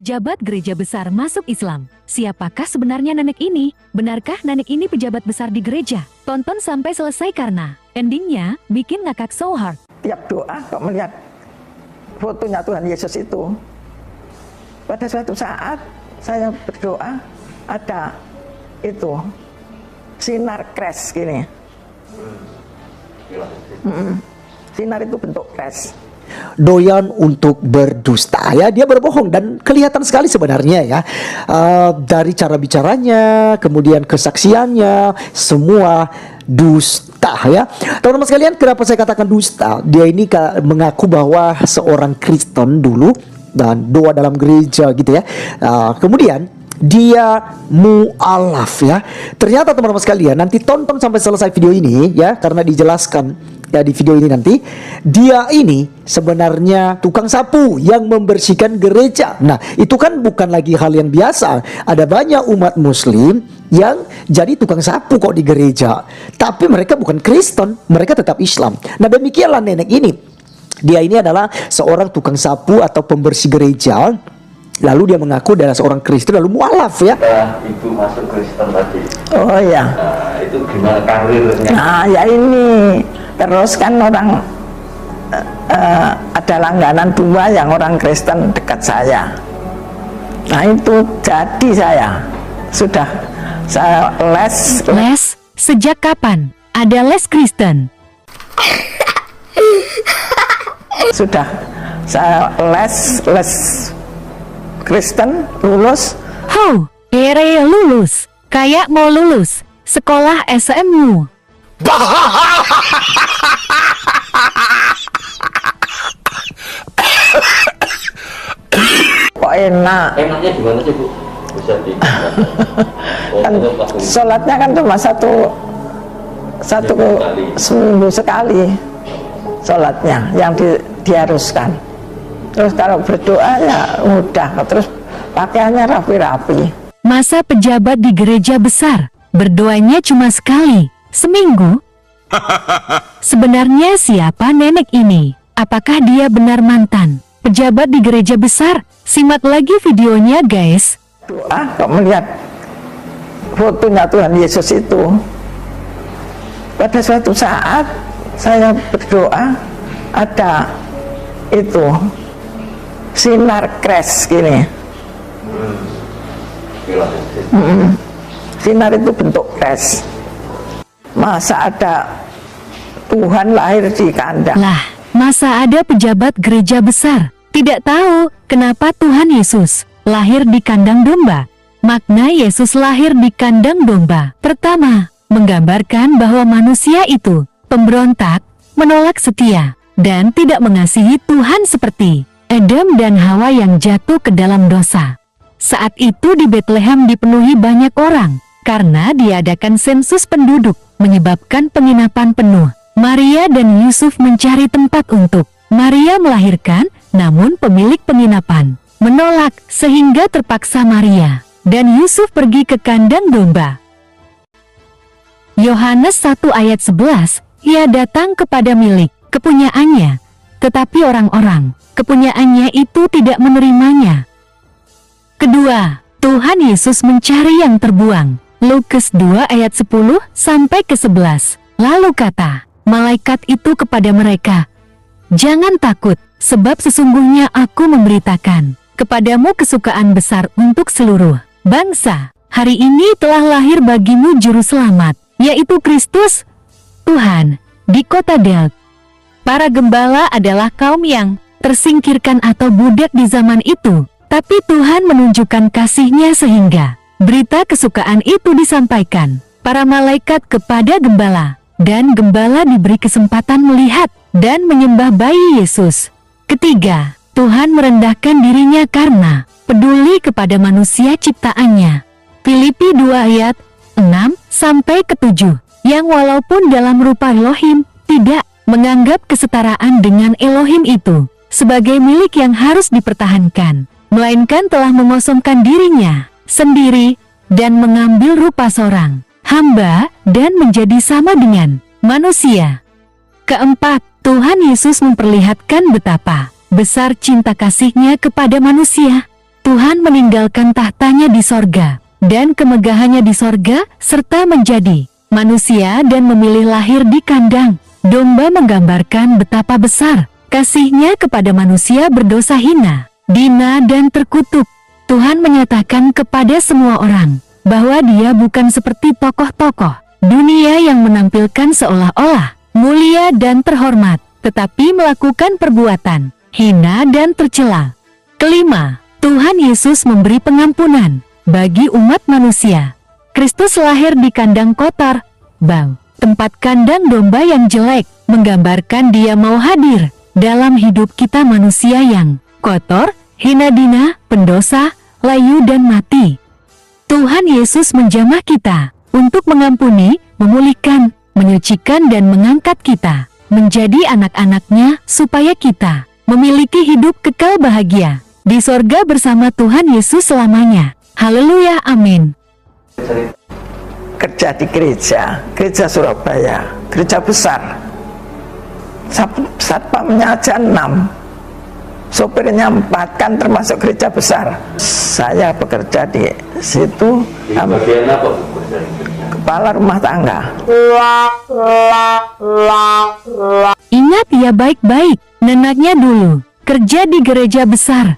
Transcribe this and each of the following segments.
Jabat gereja besar masuk Islam. Siapakah sebenarnya nenek ini? Benarkah nenek ini pejabat besar di gereja? Tonton sampai selesai karena endingnya bikin ngakak so hard. Tiap doa kok melihat fotonya Tuhan Yesus itu. Pada suatu saat saya berdoa ada itu sinar kres gini. Sinar itu bentuk kres. Doyan untuk berdusta ya, dia berbohong dan kelihatan sekali sebenarnya ya, dari cara bicaranya, kemudian kesaksiannya, semua dusta ya. Teman-teman sekalian, kenapa saya katakan dusta? Dia ini mengaku bahwa seorang Kristen dulu dan doa dalam gereja gitu ya, kemudian dia mu'alaf ya. Ternyata teman-teman sekalian, nanti tonton sampai selesai video ini ya, karena dijelaskan ya di video ini nanti, dia ini sebenarnya tukang sapu yang membersihkan gereja. Nah, itu kan bukan lagi hal yang biasa. Ada banyak umat muslim yang jadi tukang sapu kok di gereja, tapi mereka bukan Kristen, mereka tetap Islam. Nah, demikianlah nenek ini. Dia ini adalah seorang tukang sapu atau pembersih gereja. Lalu dia mengaku adalah seorang Kristen, lalu mualaf ya. Ibu masuk Kristen tadi. Oh ya. Nah, itu gimana karirnya? Nah ya ini. Terus kan orang ada langganan dua yang orang Kristen dekat saya. Nah itu jadi saya sudah Les? Sejak kapan ada les Kristen? Sudah saya les Kristen lulus. Ere lulus, kayak mau lulus sekolah SMU. Kok enak? Enaknya gimana sih Bu? Bisa di Kan sholatnya kan cuma satu seminggu sekali sholatnya yang diharuskan. Terus kalau berdoa ya mudah, terus pakaiannya rapi-rapi. Masa pejabat di gereja besar berdoanya cuma sekali seminggu? Sebenarnya siapa nenek ini? Apakah dia benar mantan pejabat di gereja besar? Simak lagi videonya guys. Doa kok melihat fotonya Tuhan Yesus itu. Pada suatu saat saya berdoa ada itu sinar kres gini. Sinar itu bentuk kres. Masa ada Tuhan lahir di kandang? Lah, masa ada pejabat gereja besar tidak tahu kenapa Tuhan Yesus lahir di kandang domba? Makna Yesus lahir di kandang domba pertama menggambarkan bahwa manusia itu pemberontak, menolak setia, dan tidak mengasihi Tuhan seperti Adam dan Hawa yang jatuh ke dalam dosa. Saat itu di Bethlehem dipenuhi banyak orang karena diadakan sensus penduduk menyebabkan penginapan penuh. Maria dan Yusuf mencari tempat untuk Maria melahirkan, namun pemilik penginapan menolak sehingga terpaksa Maria dan Yusuf pergi ke kandang domba. Yohanes 1 ayat 11, ia datang kepada milik kepunyaannya, tetapi orang-orang kepunyaannya itu tidak menerimanya. Kedua, Tuhan Yesus mencari yang terbuang. Lukas 2 ayat 10 sampai ke 11. Lalu kata malaikat itu kepada mereka, jangan takut, sebab sesungguhnya aku memberitakan kepadamu kesukaan besar untuk seluruh bangsa. Hari ini telah lahir bagimu juru selamat, yaitu Kristus Tuhan, di kota Daud. Para gembala adalah kaum yang tersingkirkan atau budak di zaman itu, tapi Tuhan menunjukkan kasih-Nya sehingga berita kesukaan itu disampaikan para malaikat kepada gembala, dan gembala diberi kesempatan melihat dan menyembah bayi Yesus. Ketiga, Tuhan merendahkan dirinya karena peduli kepada manusia ciptaannya. Filipi 2 ayat 6 sampai ke 7, yang walaupun dalam rupa Elohim tidak menganggap kesetaraan dengan Elohim itu sebagai milik yang harus dipertahankan, melainkan telah mengosongkan dirinya sendiri dan mengambil rupa seorang hamba dan menjadi sama dengan manusia. Keempat, Tuhan Yesus memperlihatkan betapa besar cinta kasih-Nya kepada manusia. Tuhan meninggalkan tahtanya di sorga dan kemegahannya di sorga serta menjadi manusia dan memilih lahir di kandang domba, menggambarkan betapa besar kasih-Nya kepada manusia berdosa hina, hina dan terkutuk. Tuhan menyatakan kepada semua orang bahwa Dia bukan seperti tokoh-tokoh dunia yang menampilkan seolah-olah mulia dan terhormat, tetapi melakukan perbuatan hina dan tercela. Kelima, Tuhan Yesus memberi pengampunan bagi umat manusia. Kristus lahir di kandang kotor, bau, tempat kandang domba yang jelek, menggambarkan Dia mau hadir dalam hidup kita manusia yang kotor, hina dina, pendosa, layu dan mati. Tuhan Yesus menjamah kita untuk mengampuni, memulihkan, menyucikan dan mengangkat kita menjadi anak-anak-Nya supaya kita memiliki hidup kekal bahagia di sorga bersama Tuhan Yesus selamanya. Haleluya, amin. Kerja di gereja Surabaya, gereja besar. Satpamnya aja 6, sopirnya 4, kan termasuk gereja besar. Saya bekerja di situ. Di bagian apa Bu? Kepala rumah tangga. Ingat ya baik-baik, neneknya dulu kerja di gereja besar.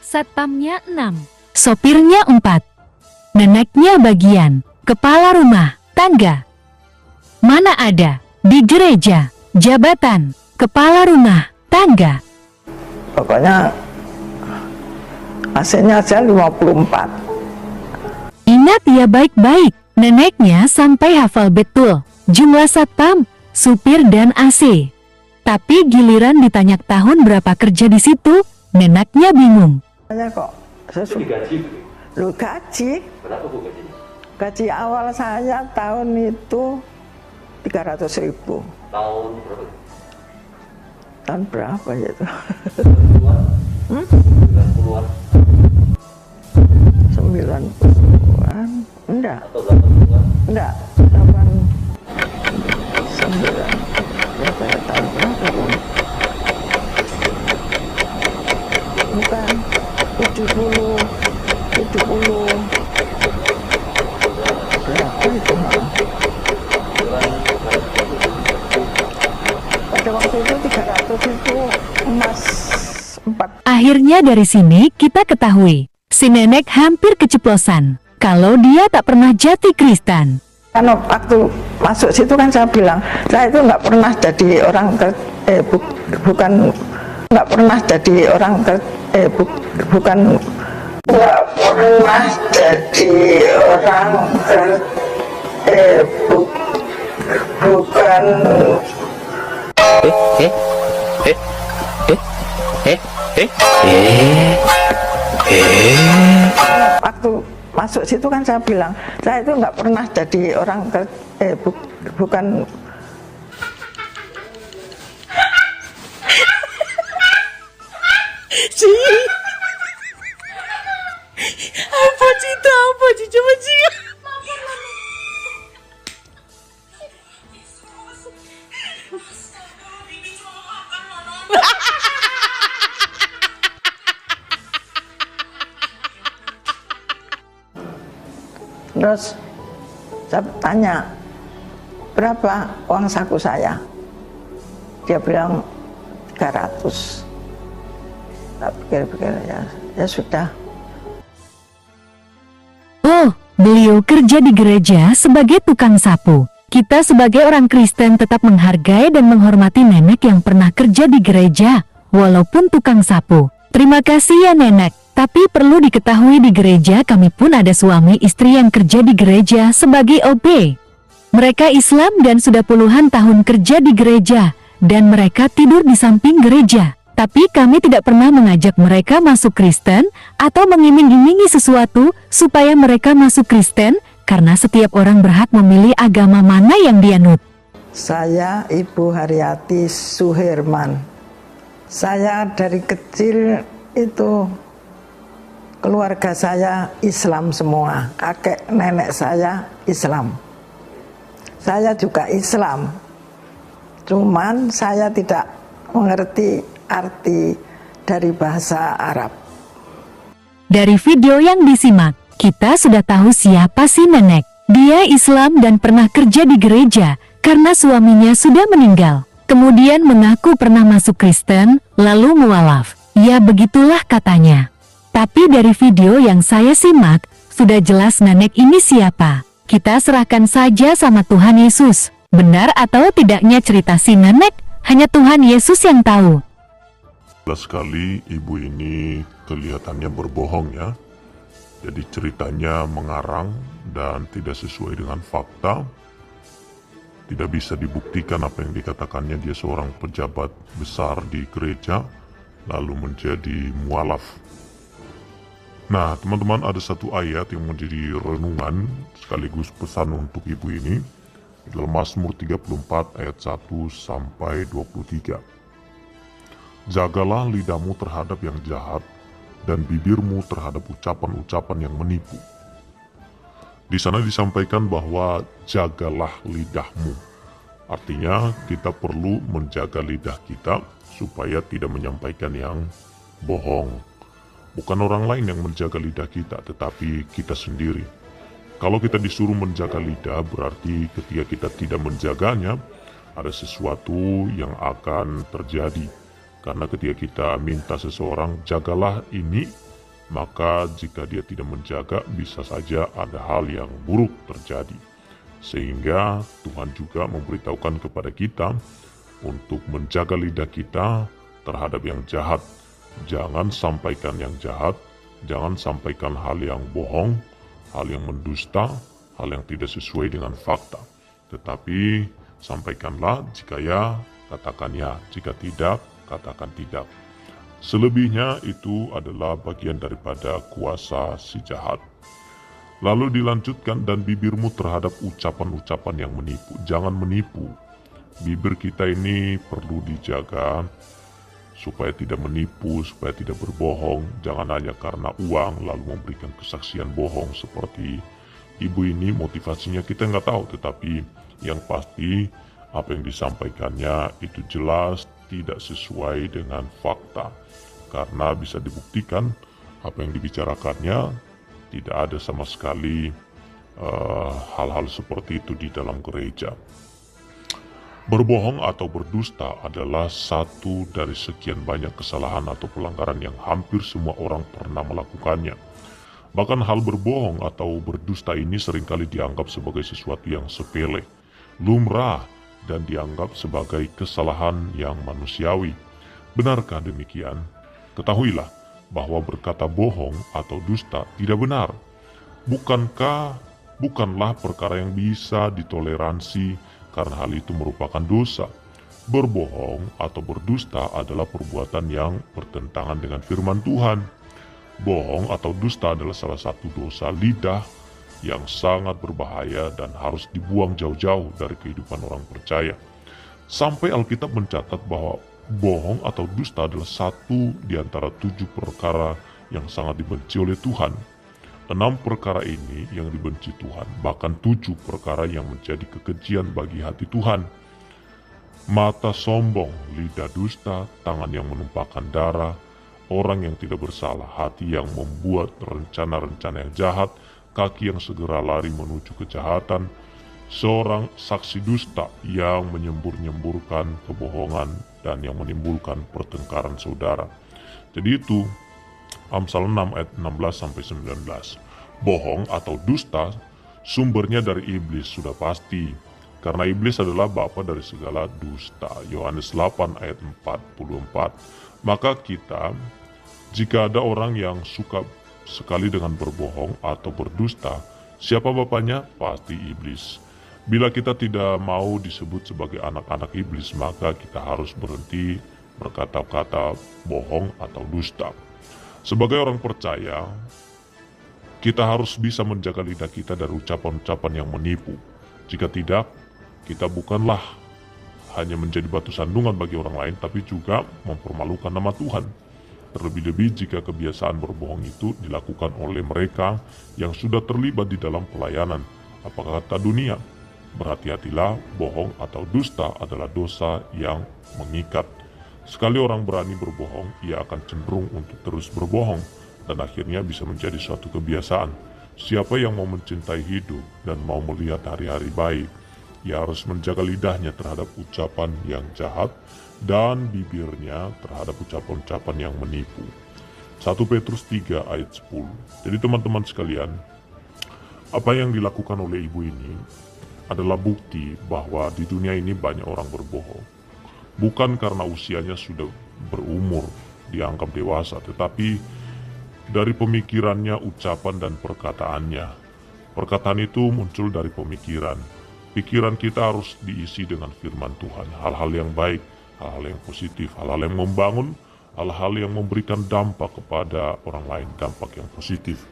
Satpamnya 6, sopirnya 4, neneknya bagian kepala rumah tangga. Mana ada di gereja jabatan kepala rumah tangga. Pokoknya AC-nya aja 54. Ingat ya baik-baik, neneknya sampai hafal betul jumlah satpam, supir dan AC. Tapi giliran ditanya tahun berapa kerja di situ, neneknya bingung. Saya kok Digaji Bu? lu gaji Berapa Bu gajinya? gaji awal saya tahun itu 300.000. Tahun berapa? Tahun berapa ya itu? 90-an? 90-an? Enggak, Atau 80-an? enggak, 8 9 berapa ya, tahun berapa Bang? Bukan 70 berapa itu? Pada waktu itu 300 itu emas 4. Akhirnya dari sini kita ketahui, si nenek hampir keceplosan kalau dia tak pernah jati Kristen. Karena waktu masuk situ kan saya bilang, saya itu nggak pernah jadi orang bukan nggak pernah jadi orang bukan nggak pernah jadi orang bukan waktu masuk situ kan saya bilang, saya itu nggak pernah jadi orang bukan apa sih coba sih. Terus saya tanya, berapa uang saku saya? Dia bilang 300. Tak pikir-pikir, ya sudah. Oh, beliau kerja di gereja sebagai tukang sapu. Kita sebagai orang Kristen tetap menghargai dan menghormati nenek yang pernah kerja di gereja, walaupun tukang sapu. Terima kasih ya nenek. Tapi perlu diketahui di gereja kami pun ada suami istri yang kerja di gereja sebagai OB. Mereka Islam dan sudah puluhan tahun kerja di gereja, dan mereka tidur di samping gereja. Tapi kami tidak pernah mengajak mereka masuk Kristen atau mengiming-imingi sesuatu supaya mereka masuk Kristen, karena setiap orang berhak memilih agama mana yang dianut. Saya Ibu Haryati Suherman. Saya dari kecil itu keluarga saya Islam semua, kakek nenek saya Islam. Saya juga Islam, cuman saya tidak mengerti arti dari bahasa Arab. Dari video yang disimak, kita sudah tahu siapa si nenek. Dia Islam dan pernah kerja di gereja karena suaminya sudah meninggal. Kemudian mengaku pernah masuk Kristen, lalu mualaf. Ya begitulah katanya. Tapi dari video yang saya simak, sudah jelas nenek ini siapa. Kita serahkan saja sama Tuhan Yesus. Benar atau tidaknya cerita si nenek, hanya Tuhan Yesus yang tahu. Jelas sekali ibu ini kelihatannya berbohong ya. Jadi ceritanya mengarang dan tidak sesuai dengan fakta. Tidak bisa dibuktikan apa yang dikatakannya, dia seorang pejabat besar di gereja lalu menjadi mualaf. Nah teman-teman, ada satu ayat yang menjadi renungan sekaligus pesan untuk ibu ini dalam Mazmur 34 ayat 1 sampai 23. Jagalah lidahmu terhadap yang jahat dan bibirmu terhadap ucapan-ucapan yang menipu. Di sana disampaikan bahwa jagalah lidahmu. Artinya kita perlu menjaga lidah kita supaya tidak menyampaikan yang bohong. Bukan orang lain yang menjaga lidah kita, tetapi kita sendiri. Kalau kita disuruh menjaga lidah, berarti ketika kita tidak menjaganya, ada sesuatu yang akan terjadi. Karena ketika kita minta seseorang, jagalah ini, maka jika dia tidak menjaga, bisa saja ada hal yang buruk terjadi. Sehingga Tuhan juga memberitahukan kepada kita untuk menjaga lidah kita terhadap yang jahat. Jangan sampaikan yang jahat, jangan sampaikan hal yang bohong, hal yang mendusta, hal yang tidak sesuai dengan fakta. Tetapi sampaikanlah jika ya, katakan ya, jika tidak, katakan tidak. Selebihnya itu adalah bagian daripada kuasa si jahat. Lalu dilanjutkan, dan bibirmu terhadap ucapan-ucapan yang menipu. Jangan menipu. Bibir kita ini perlu dijaga supaya tidak menipu, supaya tidak berbohong. Jangan hanya karena uang lalu memberikan kesaksian bohong seperti ibu ini. Motivasinya kita nggak tahu, tetapi yang pasti apa yang disampaikannya itu jelas tidak sesuai dengan fakta, karena bisa dibuktikan apa yang dibicarakannya tidak ada sama sekali hal-hal seperti itu di dalam gereja. Berbohong atau berdusta adalah satu dari sekian banyak kesalahan atau pelanggaran yang hampir semua orang pernah melakukannya. Bahkan hal berbohong atau berdusta ini seringkali dianggap sebagai sesuatu yang sepele, lumrah, dan dianggap sebagai kesalahan yang manusiawi. Benarkah demikian? Ketahuilah bahwa berkata bohong atau dusta tidak benar. Bukanlah perkara yang bisa ditoleransi karena hal itu merupakan dosa. Berbohong atau berdusta adalah perbuatan yang bertentangan dengan firman Tuhan. Bohong atau dusta adalah salah satu dosa lidah yang sangat berbahaya dan harus dibuang jauh-jauh dari kehidupan orang percaya. Sampai Alkitab mencatat bahwa bohong atau dusta adalah satu di antara 7 perkara yang sangat dibenci oleh Tuhan. 6 perkara ini yang dibenci Tuhan, bahkan 7 perkara yang menjadi kekejian bagi hati Tuhan. Mata sombong, lidah dusta, tangan yang menumpahkan darah, orang yang tidak bersalah, hati yang membuat rencana-rencana yang jahat, kaki yang segera lari menuju kejahatan, seorang saksi dusta yang menyembur-nyemburkan kebohongan dan yang menimbulkan pertengkaran saudara. Jadi itu Amsal 6 ayat 16-19. Bohong atau dusta sumbernya dari iblis sudah pasti, karena iblis adalah bapa dari segala dusta. Yohanes 8 ayat 44. Maka kita, jika ada orang yang suka sekali dengan berbohong atau berdusta, siapa bapaknya? Pasti iblis. Bila kita tidak mau disebut sebagai anak-anak iblis, maka kita harus berhenti berkata-kata bohong atau dusta. Sebagai orang percaya, kita harus bisa menjaga lidah kita dari ucapan-ucapan yang menipu. Jika tidak, kita bukanlah hanya menjadi batu sandungan bagi orang lain, tapi juga mempermalukan nama Tuhan. Terlebih-lebih jika kebiasaan berbohong itu dilakukan oleh mereka yang sudah terlibat di dalam pelayanan. Apa kata dunia? Berhati-hatilah, bohong atau dusta adalah dosa yang mengikat. Sekali orang berani berbohong, ia akan cenderung untuk terus berbohong. dan akhirnya bisa menjadi suatu kebiasaan. Siapa yang mau mencintai hidup dan mau melihat hari-hari baik, ia harus menjaga lidahnya terhadap ucapan yang jahat dan bibirnya terhadap ucapan-ucapan yang menipu. 1 Petrus 3 ayat 10. Jadi teman-teman sekalian, apa yang dilakukan oleh ibu ini adalah bukti bahwa di dunia ini banyak orang berbohong. Bukan karena usianya sudah berumur, dianggap dewasa, tetapi dari pemikirannya, ucapan, dan perkataannya. Perkataan itu muncul dari pemikiran. Pikiran kita harus diisi dengan firman Tuhan, hal-hal yang baik, hal-hal yang positif, hal-hal yang membangun, hal-hal yang memberikan dampak kepada orang lain, dampak yang positif.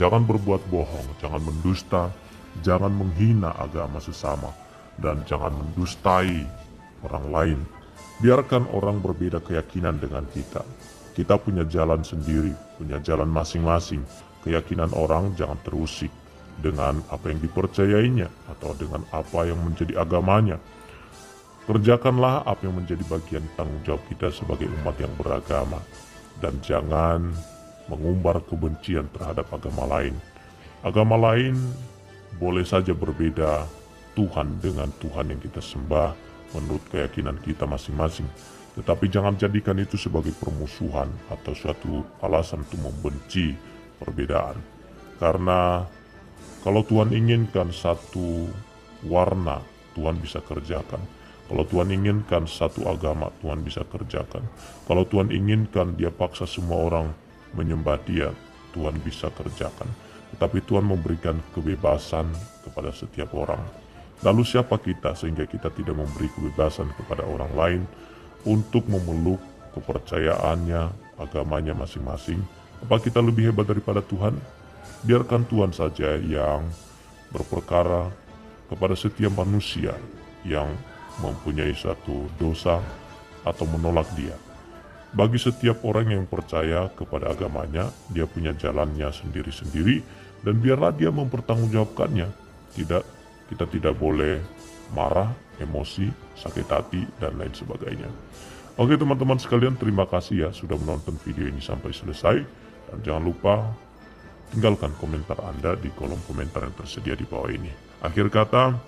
Jangan berbuat bohong, jangan mendusta, jangan menghina agama sesama, dan jangan mendustai orang lain. Biarkan orang berbeda keyakinan dengan kita. Kita punya jalan sendiri, punya jalan masing-masing. Keyakinan orang jangan terusik dengan apa yang dipercayainya atau dengan apa yang menjadi agamanya. Kerjakanlah apa yang menjadi bagian tanggung jawab kita sebagai umat yang beragama. Dan jangan mengumbar kebencian terhadap agama lain. Agama lain boleh saja berbeda Tuhan dengan Tuhan yang kita sembah menurut keyakinan kita masing-masing. Tetapi jangan jadikan itu sebagai permusuhan atau suatu alasan untuk membenci perbedaan. Karena kalau Tuhan inginkan satu warna, Tuhan bisa kerjakan. Kalau Tuhan inginkan satu agama, Tuhan bisa kerjakan. Kalau Tuhan inginkan dia paksa semua orang menyembah dia, Tuhan bisa kerjakan. Tetapi Tuhan memberikan kebebasan kepada setiap orang. Lalu siapa kita sehingga kita tidak memberi kebebasan kepada orang lain untuk memeluk kepercayaannya, agamanya masing-masing? Apa kita lebih hebat daripada Tuhan? Biarkan Tuhan saja yang berperkara kepada setiap manusia yang mempunyai suatu dosa atau menolak dia. Bagi setiap orang yang percaya kepada agamanya, dia punya jalannya sendiri-sendiri, dan biarlah dia mempertanggungjawabkannya. Kita tidak boleh marah, emosi, sakit hati, dan lain sebagainya. Oke teman-teman sekalian, terima kasih ya sudah menonton video ini sampai selesai. Dan jangan lupa tinggalkan komentar Anda di kolom komentar yang tersedia di bawah ini. Akhir kata,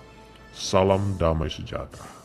salam damai sejahtera.